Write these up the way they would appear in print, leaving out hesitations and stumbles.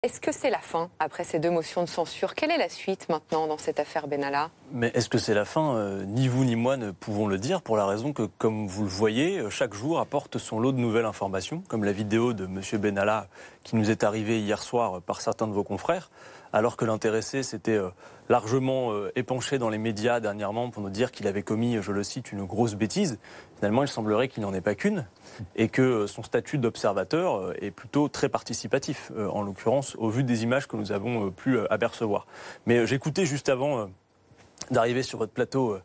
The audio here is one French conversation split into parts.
Est-ce que c'est la fin après ces 2 motions de censure? Quelle est la suite maintenant dans cette affaire Benalla? Mais est-ce que c'est la fin? Ni vous ni moi ne pouvons le dire, pour la raison que, comme vous le voyez, chaque jour apporte son lot de nouvelles informations, comme la vidéo de M. Benalla qui nous est arrivée hier soir par certains de vos confrères, alors que l'intéressé s'était largement épanché dans les médias dernièrement pour nous dire qu'il avait commis, je le cite, une grosse bêtise. Finalement, il semblerait qu'il n'en ait pas qu'une et que son statut d'observateur est plutôt très participatif, en l'occurrence, au vu des images que nous avons pu apercevoir. Mais j'écoutais juste avant d'arriver sur votre plateau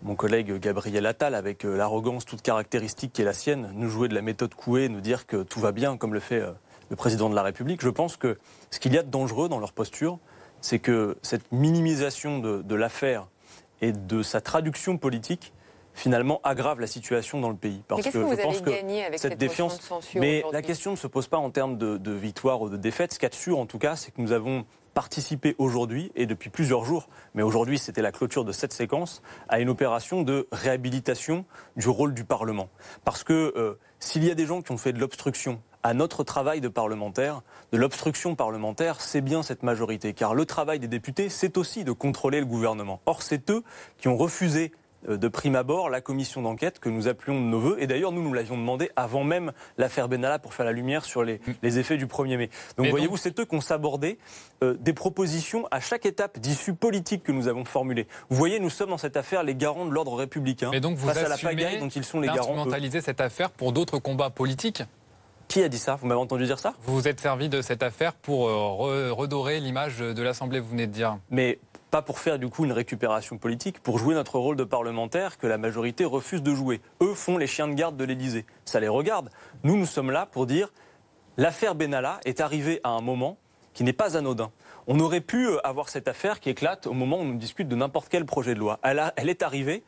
mon collègue Gabriel Attal, avec l'arrogance toute caractéristique qui est la sienne, nous jouer de la méthode Coué, nous dire que tout va bien, comme le fait le président de la République. Je pense que ce qu'il y a de dangereux dans leur posture, c'est que cette minimisation de l'affaire et de sa traduction politique, finalement, aggrave la situation dans le pays. Parce que je pense que cette défiance, motion de censure mais la question ne se pose pas en termes de victoire ou de défaite. Ce qu'il y a de sûr, en tout cas, c'est que nous avons participé aujourd'hui, et depuis plusieurs jours, mais aujourd'hui c'était la clôture de cette séquence, à une opération de réhabilitation du rôle du Parlement. Parce que s'il y a des gens qui ont fait de l'obstruction à notre travail de parlementaire, de l'obstruction parlementaire, c'est bien cette majorité. Car le travail des députés, c'est aussi de contrôler le gouvernement. Or, c'est eux qui ont refusé de prime abord la commission d'enquête que nous appelions de nos voeux. Et d'ailleurs, nous l'avions demandé avant même l'affaire Benalla pour faire la lumière sur les effets du 1er mai. Donc voyez-vous, c'est eux qui ont sabordé des propositions à chaque étape d'issue politique que nous avons formulées. Vous voyez, nous sommes dans cette affaire les garants de l'ordre républicain. Et donc vous face à la pagaille dont ils sont les garants. Instrumentaliser cette affaire pour d'autres combats politiques? Qui a dit ça? Vous m'avez entendu dire ça? Vous vous êtes servi de cette affaire pour redorer l'image de l'Assemblée, vous venez de dire. Mais pas pour faire du coup une récupération politique, pour jouer notre rôle de parlementaire que la majorité refuse de jouer. Eux font les chiens de garde de l'Élysée. Ça les regarde. Nous sommes là pour dire l'affaire Benalla est arrivée à un moment qui n'est pas anodin. On aurait pu avoir cette affaire qui éclate au moment où on discute de n'importe quel projet de loi. Elle est arrivée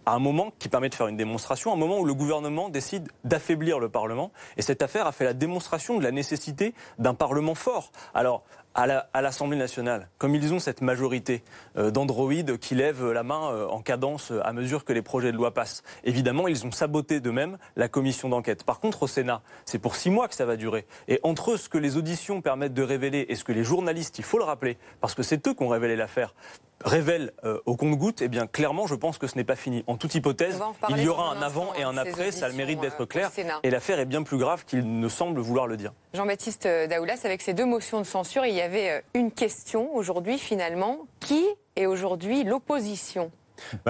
à un moment qui permet de faire une démonstration, un moment où le gouvernement décide d'affaiblir le Parlement. Et cette affaire a fait la démonstration de la nécessité d'un Parlement fort. Alors, à l'Assemblée nationale, comme ils ont cette majorité d'androïdes qui lèvent la main en cadence à mesure que les projets de loi passent, évidemment, ils ont saboté d'eux-mêmes la commission d'enquête. Par contre, au Sénat, c'est pour 6 mois que ça va durer. Et entre ce que les auditions permettent de révéler et ce que les journalistes, il faut le rappeler, parce que c'est eux qui ont révélé l'affaire, révèlent au compte-gouttes, eh bien clairement, je pense que ce n'est pas fini. En toute hypothèse, il y aura un avant et un après, ça a le mérite d'être clair. Et l'affaire est bien plus grave qu'il ne semble vouloir le dire. Jean-Baptiste Daoulas, avec ces 2 motions de censure, il y avait une question aujourd'hui finalement. Qui est aujourd'hui l'opposition?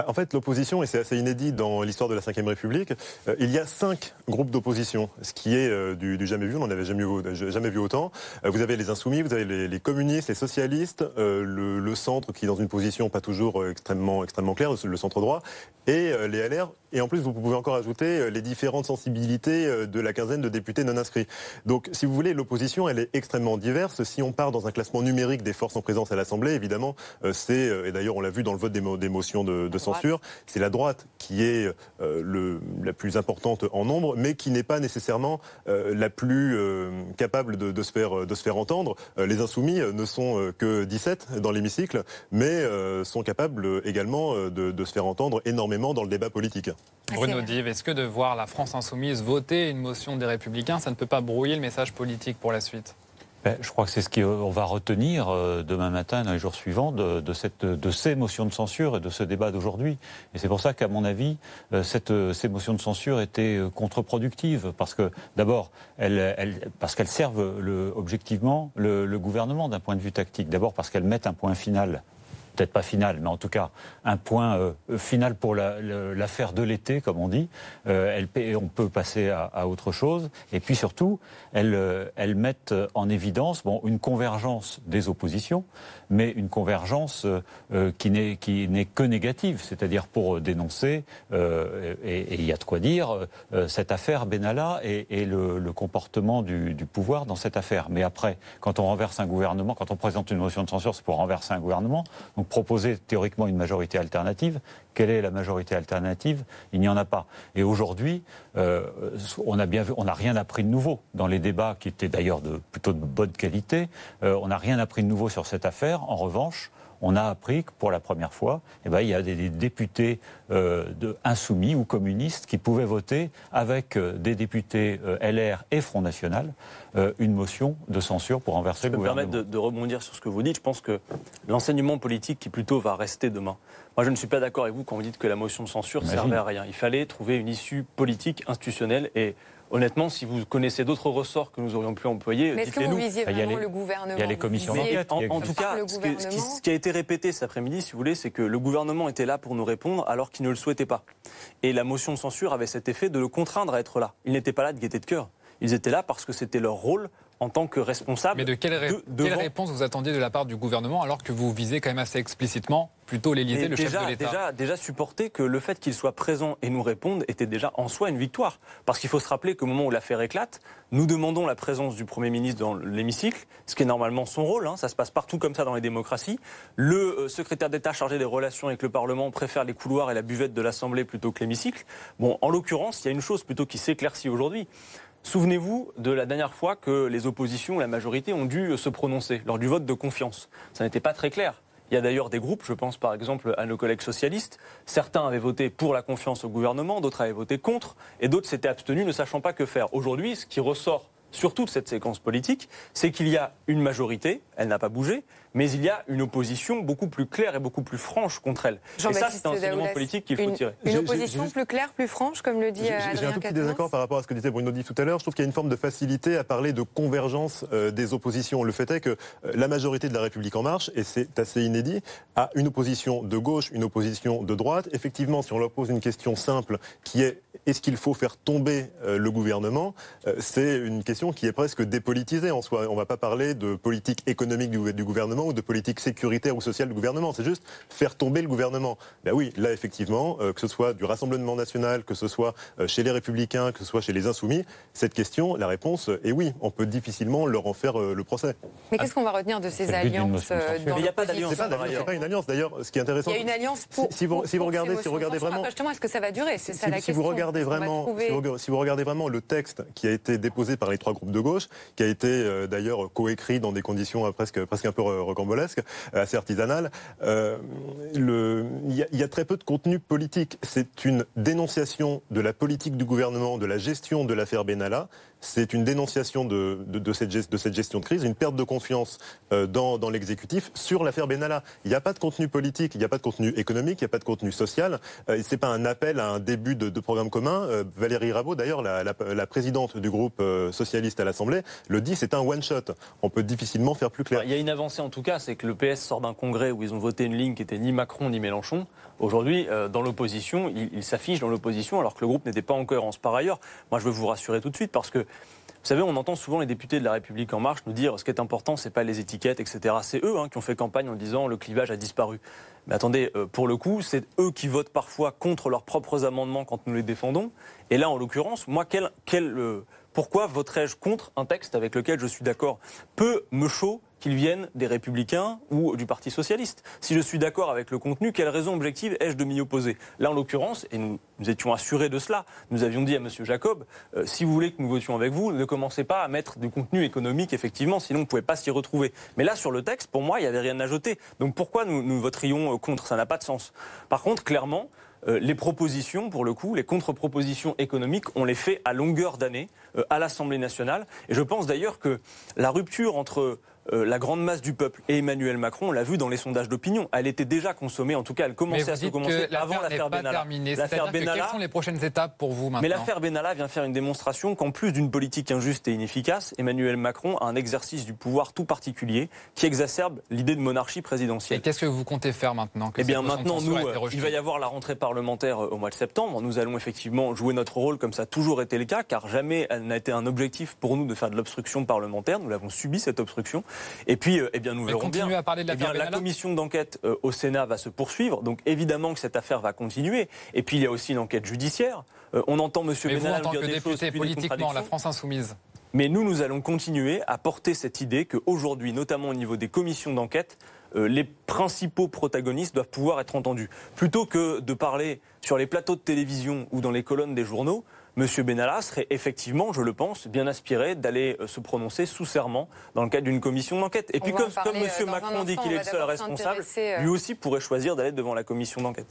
En fait, l'opposition, et c'est assez inédit dans l'histoire de la Ve République, il y a 5 groupes d'opposition, ce qui est du jamais vu, on n'en avait jamais vu autant. Vous avez les Insoumis, vous avez les communistes, les socialistes, le centre qui est dans une position pas toujours extrêmement claire, le centre droit, et les LR. Et en plus, vous pouvez encore ajouter les différentes sensibilités de la quinzaine de députés non inscrits. Donc, si vous voulez, l'opposition, elle est extrêmement diverse. Si on part dans un classement numérique des forces en présence à l'Assemblée, évidemment, et d'ailleurs on l'a vu dans le vote des motions de censure, c'est la droite qui est la plus importante en nombre, mais qui n'est pas nécessairement la plus capable de se faire entendre. Les Insoumis ne sont que 17 dans l'hémicycle, mais sont capables également de se faire entendre énormément dans le débat politique. Bruno Dive, est-ce que de voir la France Insoumise voter une motion des Républicains, ça ne peut pas brouiller le message politique pour la suite? Je crois que c'est ce qu'on va retenir demain matin, dans les jours suivants, de ces motions de censure et de ce débat d'aujourd'hui. Et c'est pour ça qu'à mon avis, ces motions de censure étaient contre-productives. Parce que, d'abord, parce qu'elles servent objectivement le gouvernement d'un point de vue tactique. D'abord parce qu'elles mettent un point final. Peut-être pas final, mais en tout cas un point final pour l'affaire de l'été, comme on dit. On peut passer à autre chose. Et puis surtout, elles mettent en évidence une convergence des oppositions, mais une convergence qui n'est que négative, c'est-à-dire pour dénoncer, et il y a de quoi dire, cette affaire Benalla et le comportement du pouvoir dans cette affaire. Mais après, quand on renverse un gouvernement, quand on présente une motion de censure, c'est pour renverser un gouvernement. Donc proposer théoriquement une majorité alternative. Quelle est la majorité alternative? Il n'y en a pas. Et aujourd'hui, on a bien vu, on n'a rien appris de nouveau dans les débats qui étaient d'ailleurs plutôt de bonne qualité. On n'a rien appris de nouveau sur cette affaire. En revanche, on a appris que pour la première fois, il y a des députés insoumis ou communistes qui pouvaient voter avec des députés LR et Front National une motion de censure pour renverser le gouvernement. Je peux me permettre de rebondir sur ce que vous dites. Je pense que l'enseignement politique qui plutôt va rester demain. Moi, je ne suis pas d'accord avec vous quand vous dites que la motion de censure ne servait à rien. Il fallait trouver une issue politique, institutionnelle et honnêtement, si vous connaissez d'autres ressorts que nous aurions pu employer, mais est-ce que vous visiez vraiment le gouvernement? Il y a les commissions d'enquête. En tout cas, ce qui a été répété cet après-midi, si vous voulez, c'est que le gouvernement était là pour nous répondre alors qu'il ne le souhaitait pas. Et la motion de censure avait cet effet de le contraindre à être là. Ils n'étaient pas là de gaieté de cœur. Ils étaient là parce que c'était leur rôle en tant que responsable. Mais de quelle réponse vous attendiez de la part du gouvernement alors que vous visez quand même assez explicitement plutôt l'Élysée, le chef de l'État? Déjà supporter que le fait qu'il soit présent et nous réponde était déjà en soi une victoire. Parce qu'il faut se rappeler qu'au moment où l'affaire éclate, nous demandons la présence du Premier ministre dans l'hémicycle, ce qui est normalement son rôle, ça se passe partout comme ça dans les démocraties. Le secrétaire d'État chargé des relations avec le Parlement préfère les couloirs et la buvette de l'Assemblée plutôt que l'hémicycle. Bon, en l'occurrence, il y a une chose plutôt qui s'éclaircit aujourd'hui. Souvenez-vous de la dernière fois que les oppositions, la majorité, ont dû se prononcer lors du vote de confiance. Ça n'était pas très clair. Il y a d'ailleurs des groupes, je pense par exemple à nos collègues socialistes, certains avaient voté pour la confiance au gouvernement, d'autres avaient voté contre, et d'autres s'étaient abstenus ne sachant pas que faire. Aujourd'hui, ce qui ressort surtout de cette séquence politique, c'est qu'il y a une majorité, elle n'a pas bougé, mais il y a une opposition beaucoup plus claire et beaucoup plus franche contre elle. Et ça, c'est un enseignement politique qu'il faut tirer. Une opposition plus claire, plus franche, comme le dit Adrien Quatennens. J'ai un tout petit désaccord par rapport à ce que disait Bruno Di tout à l'heure. Je trouve qu'il y a une forme de facilité à parler de convergence des oppositions. Le fait est que la majorité de La République En Marche, et c'est assez inédit, a une opposition de gauche, une opposition de droite. Effectivement, si on leur pose une question simple qui est est-ce qu'il faut faire tomber le gouvernement, c'est une question qui est presque dépolitisée en soi. On ne va pas parler de politique économique du gouvernement ou de politique sécuritaire ou sociale du gouvernement. C'est juste faire tomber le gouvernement. Ben oui, là effectivement, que ce soit du Rassemblement national, que ce soit chez les Républicains, que ce soit chez les Insoumis, cette question, la réponse est oui. On peut difficilement leur en faire le procès. Mais qu'est-ce qu'on va retenir de ces alliances dans Il n'y a pas d'alliance. C'est pas une alliance. D'ailleurs, ce qui est intéressant... Il y a une alliance pour... Si vous regardez vraiment... Justement, est-ce que ça va durer? C'est ça la question. Si vous regardez vraiment le texte qui a été déposé par les trois groupes de gauche, qui a été d'ailleurs coécrit dans des conditions presque un peu rocambolesques, assez artisanales, il y a très peu de contenu politique. C'est une dénonciation de la politique du gouvernement, de la gestion de l'affaire Benalla. C'est une dénonciation de cette gestion de crise, une perte de confiance dans l'exécutif sur l'affaire Benalla. Il n'y a pas de contenu politique, il n'y a pas de contenu économique, il n'y a pas de contenu social. Ce n'est pas un appel à un début de programme commun. Valérie Rabault, d'ailleurs, la présidente du groupe socialiste à l'Assemblée, le dit, c'est un one-shot. On peut difficilement faire plus clair. Il y a une avancée en tout cas, c'est que le PS sort d'un congrès où ils ont voté une ligne qui n'était ni Macron ni Mélenchon. Aujourd'hui, dans l'opposition, il s'affiche dans l'opposition alors que le groupe n'était pas en cohérence. Par ailleurs, moi je veux vous rassurer tout de suite parce que vous savez, on entend souvent les députés de La République En Marche nous dire ce qui est important, c'est pas les étiquettes, etc. C'est eux qui ont fait campagne en disant le clivage a disparu. Mais attendez, pour le coup, c'est eux qui votent parfois contre leurs propres amendements quand nous les défendons. Et là, en l'occurrence, moi, pourquoi voterais-je contre un texte avec lequel je suis d'accord? Peu me chaud qu'ils viennent des Républicains ou du Parti Socialiste. Si je suis d'accord avec le contenu, quelle raison objective ai-je de m'y opposer? Là, en l'occurrence, et nous étions assurés de cela, nous avions dit à M. Jacob, si vous voulez que nous votions avec vous, ne commencez pas à mettre du contenu économique, effectivement, sinon on ne pouvait pas s'y retrouver. Mais là, sur le texte, pour moi, il n'y avait rien à jeter. Donc pourquoi nous voterions contre? Ça n'a pas de sens. Par contre, clairement, les propositions, pour le coup, les contre-propositions économiques, on les fait à longueur d'année à l'Assemblée nationale. Et je pense d'ailleurs que la rupture entre la grande masse du peuple et Emmanuel Macron, on l'a vu dans les sondages d'opinion, elle était déjà consommée, en tout cas elle commençait à se commencer avant l'affaire Benalla. Quelles sont les prochaines étapes pour vous maintenant? Mais l'affaire Benalla vient faire une démonstration qu'en plus d'une politique injuste et inefficace, Emmanuel Macron a un exercice du pouvoir tout particulier qui exacerbe l'idée de monarchie présidentielle. Et qu'est-ce que vous comptez faire maintenant? Eh bien maintenant, il va y avoir la rentrée parlementaire au mois de septembre. Nous allons effectivement jouer notre rôle comme ça a toujours été le cas, car jamais elle n'a été un objectif pour nous de faire de l'obstruction parlementaire. Nous l'avons subi, cette obstruction. Et puis, nous verrons bien. À parler de la commission d'enquête au Sénat va se poursuivre. Donc évidemment que cette affaire va continuer. Et puis il y a aussi une enquête judiciaire. On entend M. Benalla nous dire des choses. Mais vous, en tant que député, politiquement, la France Insoumise. Mais nous allons continuer à porter cette idée qu'aujourd'hui, notamment au niveau des commissions d'enquête, les principaux protagonistes doivent pouvoir être entendus. Plutôt que de parler sur les plateaux de télévision ou dans les colonnes des journaux, M. Benalla serait effectivement, je le pense, bien aspiré d'aller se prononcer sous serment dans le cadre d'une commission d'enquête. Et puis comme M. Macron dit qu'il est le seul responsable, lui aussi pourrait choisir d'aller devant la commission d'enquête.